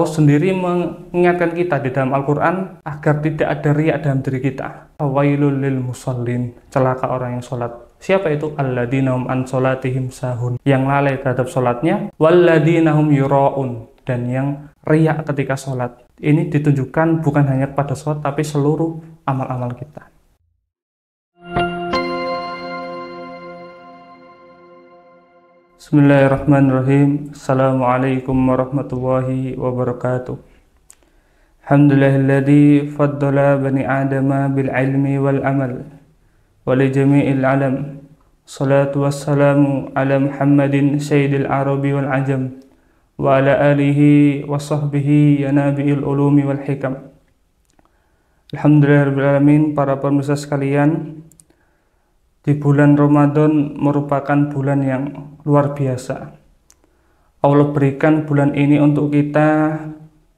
Allah sendiri mengingatkan kita di dalam Al-Quran agar tidak ada riya dalam diri kita. Wailul lil musallin, celaka orang yang sholat. Siapa itu? Alladzina hum an sholatihim sahun, yang lalai terhadap sholatnya. Walladzina hum yura'un, dan yang riya ketika sholat. Ini ditunjukkan bukan hanya kepada sholat, tapi seluruh amal-amal kita. Bismillahirrahmanirrahim. Assalamualaikum warahmatullahi wabarakatuh. Alhamdulillahilladzi faddala bani adama bil ilmi wal amal wa li jami'il alam. Salatu wassalamu ala Muhammadin sayyidil arabi wal ajam wa ala alihi wa sahbihi ya nabiil ulumi wal hikam. Alhamdulillahirabbil alamin. Para pemirsa sekalian, di bulan Ramadan merupakan bulan yang luar biasa. Allah berikan bulan ini untuk kita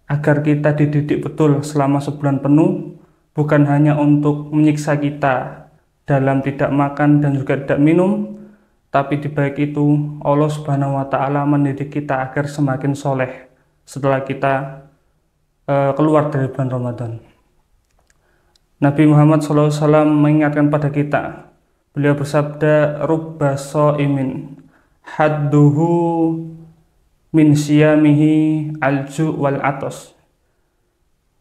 agar kita dididik betul selama sebulan penuh, bukan hanya untuk menyiksa kita dalam tidak makan dan juga tidak minum, tapi di balik itu Allah Subhanahu wa Ta'ala mendidik kita agar semakin soleh setelah kita keluar dari bulan Ramadan. Nabi Muhammad SAW mengingatkan pada kita. Beliau bersabda, rubba sha'imin hadduhu min siyamihi alju wal atos.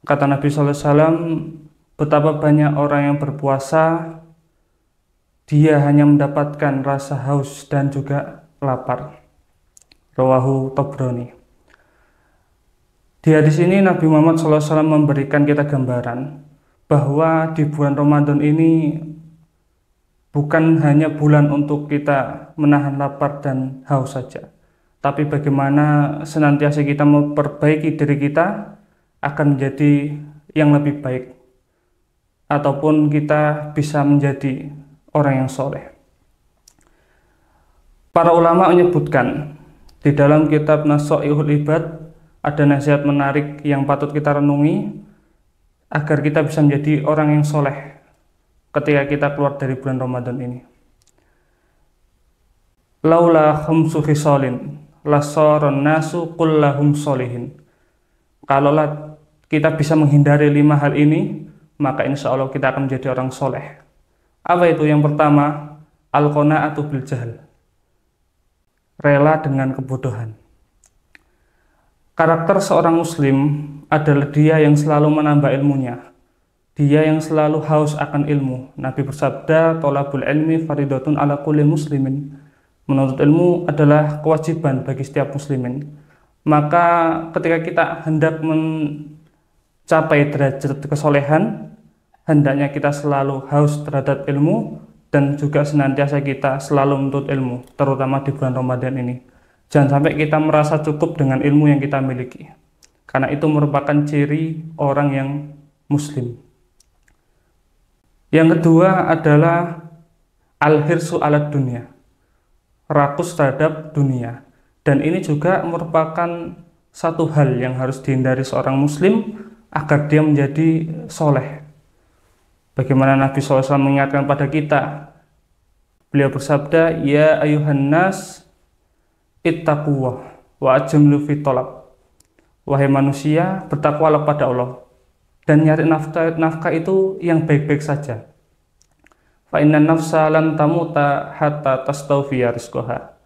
Kata Nabi SAW, betapa banyak orang yang berpuasa, dia hanya mendapatkan rasa haus dan juga lapar. Rawahu Tabrani. Di hadis ini Nabi Muhammad SAW memberikan kita gambaran bahwa di bulan Ramadan ini bukan hanya bulan untuk kita menahan lapar dan haus saja, tapi bagaimana senantiasa kita memperbaiki diri kita akan menjadi yang lebih baik, ataupun kita bisa menjadi orang yang soleh. Para ulama menyebutkan di dalam kitab Nasha'ihul Ibad ada nasihat menarik yang patut kita renungi agar kita bisa menjadi orang yang soleh ketika kita keluar dari bulan Ramadan ini. Laula khamsu khisalin lasaran nasu kullahum solihin. Kalaulah kita bisa menghindari 5 hal ini, maka insya Allah kita akan menjadi orang soleh. Apa itu? Yang pertama, al-qanaatu bil jahl, rela dengan kebodohan. Karakter seorang muslim adalah dia yang selalu menambah ilmunya, dia yang selalu haus akan ilmu. Nabi bersabda, thalabul ilmi faridatun ala kulli muslimin. Menuntut ilmu adalah kewajiban bagi setiap muslimin. Maka ketika kita hendak mencapai derajat kesolehan, hendaknya kita selalu haus terhadap ilmu dan juga senantiasa kita selalu menuntut ilmu, terutama di bulan Ramadan ini. Jangan sampai kita merasa cukup dengan ilmu yang kita miliki, karena itu merupakan ciri orang yang muslim. Yang kedua adalah al-hirsu ala dunia, rakus terhadap dunia. Dan ini juga merupakan satu hal yang harus dihindari seorang muslim agar dia menjadi soleh. Bagaimana Nabi SAW mengingatkan pada kita, beliau bersabda, ya ayuhan nas ittaqullah wa ajmilu fi thalab. Wahai manusia, bertakwalah pada Allah dan nyari nafkah itu yang baik-baik saja. Fa inna nafsa lan tamuta hatta tastawfiya rizqaha.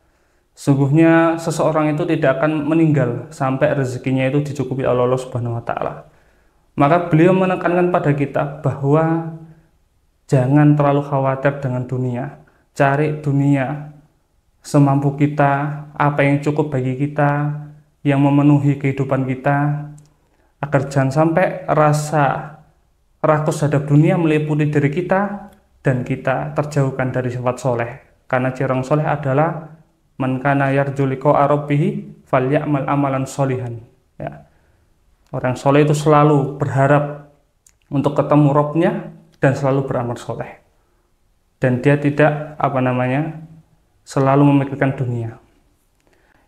Sungguhnya seseorang itu tidak akan meninggal sampai rezekinya itu dicukupi oleh Allah Subhanahu wa Ta'ala. Maka beliau menekankan pada kita bahwa jangan terlalu khawatir dengan dunia. Cari dunia semampu kita, apa yang cukup bagi kita, yang memenuhi kehidupan kita, agar jangan sampai rasa rakus terhadap dunia meliputi diri kita dan kita terjauhkan dari sifat soleh. Karena ciri orang soleh adalah man kana yarju liqa'a rabbih falyamal amalan sholihan. Ya. Orang soleh itu selalu berharap untuk ketemu Rabbnya dan selalu beramal soleh. Dan dia tidak selalu memikirkan dunia.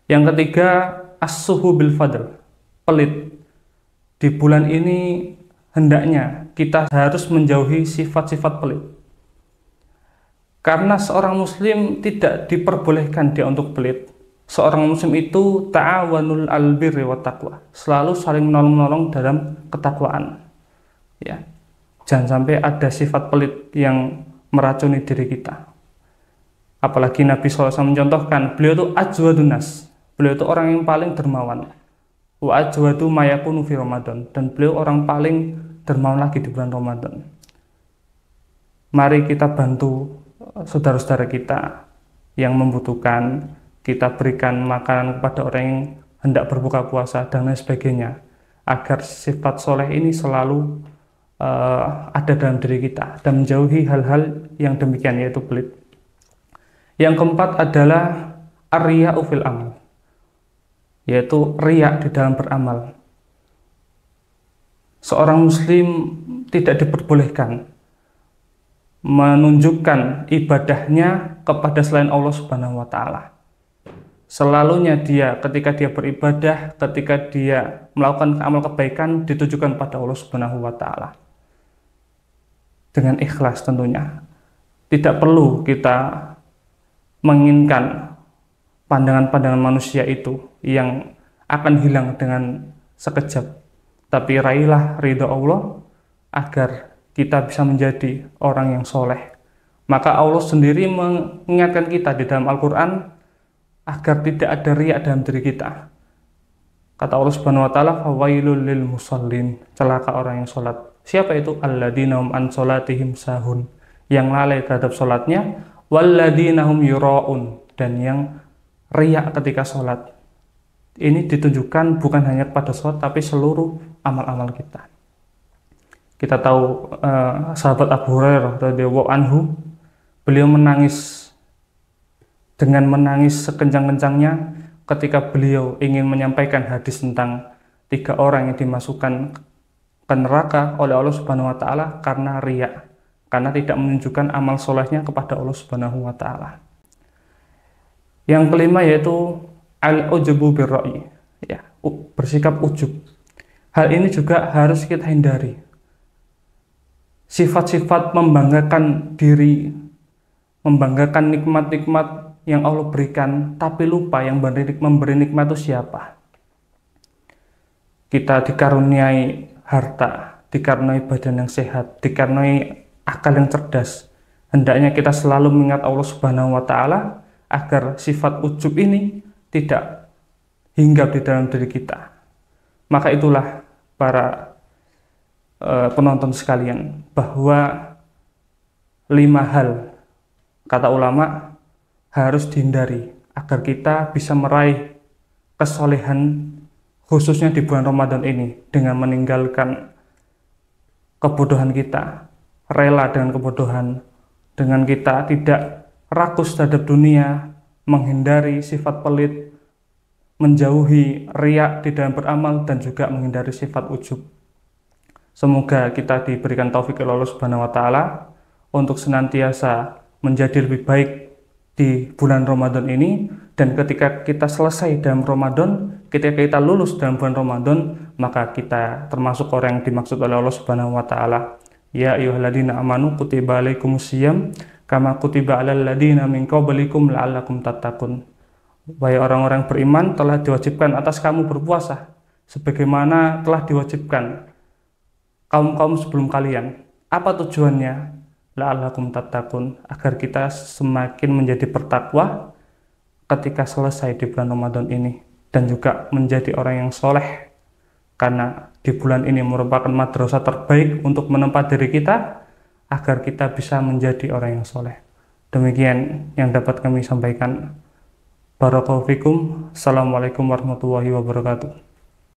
Yang ketiga, as-suhu bil fadl, pelit. Di bulan ini hendaknya kita harus menjauhi sifat-sifat pelit. Karena seorang muslim tidak diperbolehkan dia untuk pelit, seorang muslim itu ta'awanul albirri wa taqwa, selalu saling menolong-menolong dalam ketakwaan. Ya. Jangan sampai ada sifat pelit yang meracuni diri kita. Apalagi Nabi SAW mencontohkan, beliau itu ajwadun nas, beliau itu orang yang paling dermawan. Wa ajwadu mayakunu fi Ramadan, dan beliau orang paling dermawan lagi di bulan Ramadan. Mari kita bantu saudara-saudara kita yang membutuhkan, kita berikan makanan kepada orang yang hendak berbuka puasa dan lain sebagainya, agar sifat soleh ini selalu ada dalam diri kita dan menjauhi hal-hal yang demikian, yaitu pelit. Yang keempat adalah ar-riya'u fil amal, yaitu riya di dalam beramal. Seorang muslim tidak diperbolehkan menunjukkan ibadahnya kepada selain Allah Subhanahu wa taala. Selalunya dia ketika dia beribadah, ketika dia melakukan amal kebaikan, ditujukan pada Allah Subhanahu wa taala. Dengan ikhlas tentunya. Tidak perlu kita menginginkan pandangan-pandangan manusia itu yang akan hilang dengan sekejap. Tapi raihlah ridha Allah agar kita bisa menjadi orang yang soleh. Maka Allah sendiri mengingatkan kita di dalam Al-Quran agar tidak ada riya dalam diri kita. Kata Allah Subhanahu wa taala, fawailul lil musallin, celaka orang yang sholat. Siapa itu? Alladzina hum an sholatihim sahun, yang lalai terhadap sholatnya, walladzina hum yura'un, dan yang riya ketika sholat. Ini ditunjukkan bukan hanya pada sholat, tapi seluruh amal-amal kita. Kita tahu sahabat Abu Hurairah radhiyallahu anhu, beliau menangis dengan menangis sekencang-kencangnya ketika beliau ingin menyampaikan hadis tentang 3 orang yang dimasukkan ke neraka oleh Allah Subhanahu wa taala karena riya, karena tidak menunjukkan amal solehnya kepada Allah Subhanahu wa taala. Yang kelima yaitu al-ujubu birra'i, ya, bersikap ujub. Hal ini juga harus kita hindari. Sifat-sifat membanggakan diri, membanggakan nikmat-nikmat yang Allah berikan, tapi lupa yang memberi nikmat itu siapa. Kita dikaruniai harta, dikaruniai badan yang sehat, dikaruniai akal yang cerdas. Hendaknya kita selalu mengingat Allah Subhanahu wa taala agar sifat ujub ini tidak hinggap di dalam diri kita. Maka itulah para penonton sekalian, bahwa 5 hal, kata ulama, harus dihindari agar kita bisa meraih kesolehan khususnya di bulan Ramadan ini, dengan meninggalkan kebodohan kita, rela dengan kebodohan, dengan kita tidak rakus terhadap dunia, menghindari sifat pelit, menjauhi riya di dalam beramal, dan juga menghindari sifat ujub. Semoga kita diberikan taufik oleh Allah Subhanahu wa taala untuk senantiasa menjadi lebih baik di bulan Ramadan ini, dan ketika kita selesai dalam Ramadan, ketika kita lulus dalam bulan Ramadan, maka kita termasuk orang yang dimaksud oleh Allah Subhanahu wa taala. Ya ayyuhalladzina amanu kutiba alaikumusiyam kama kutiba alal ladzina min qablikum la'allakum tattaqun. Wahai orang-orang beriman, telah diwajibkan atas kamu berpuasa sebagaimana telah diwajibkan kaum-kaum sebelum kalian. Apa tujuannya? La'allakum tattaqun, agar kita semakin menjadi bertakwa ketika selesai di bulan Ramadan ini, dan juga menjadi orang yang soleh, karena di bulan ini merupakan madrasah terbaik untuk menempa diri kita agar kita bisa menjadi orang yang soleh. Demikian yang dapat kami sampaikan. Barakallahu fikum. Assalamualaikum warahmatullahi wabarakatuh.